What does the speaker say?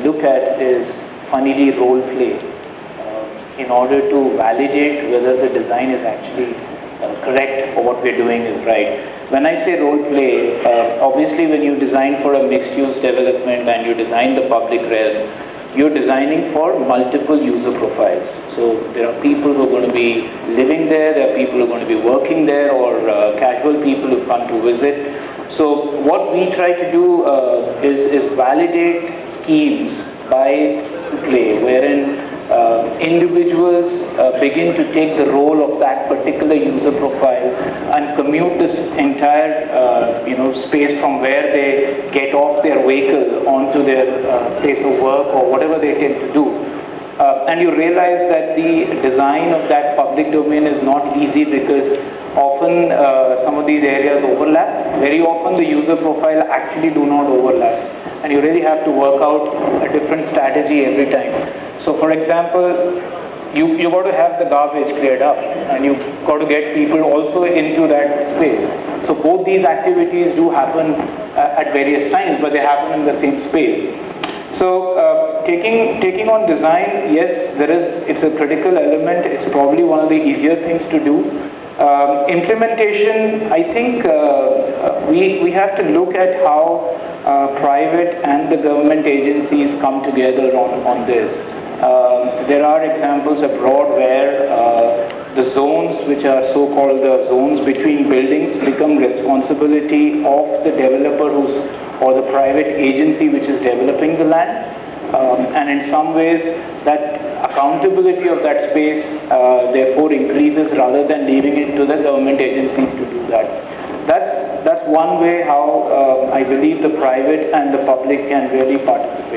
look at is funnily role play in order to validate whether the design is actually correct or what we're doing is right. When I say role play, obviously when you design for a mixed-use development and you design the public realm, you're designing for multiple user profiles. So there are people who are going to be living there are people who are going to be working there, or casual people who come to visit. So what we try to do is validate schemes by play, wherein individuals begin to take the role of that particular user profile and commute this entire space from where they get off their vehicle onto their place of work or whatever they tend to do. And you realize that the design of that public domain is not easy because often some of these areas overlap. Very often the user profile actually do not overlap, and you really have to work out a different strategy every time. So for example, you got to have the garbage cleared up, and you've got to get people also into that space. So both these activities do happen at various times, but they happen in the same space. So taking on design, yes, it's a critical element. It's probably one of the easier things to do. Implementation, I think we have to look at how private and the government agencies come together on this. There are examples abroad where the zones, which are so-called the zones between buildings, become responsibility of the developer or the private agency which is developing the land. And in some ways, that accountability of that space therefore increases rather than leaving it to the government agencies to do that. That's one way how I believe the private and the public can really participate.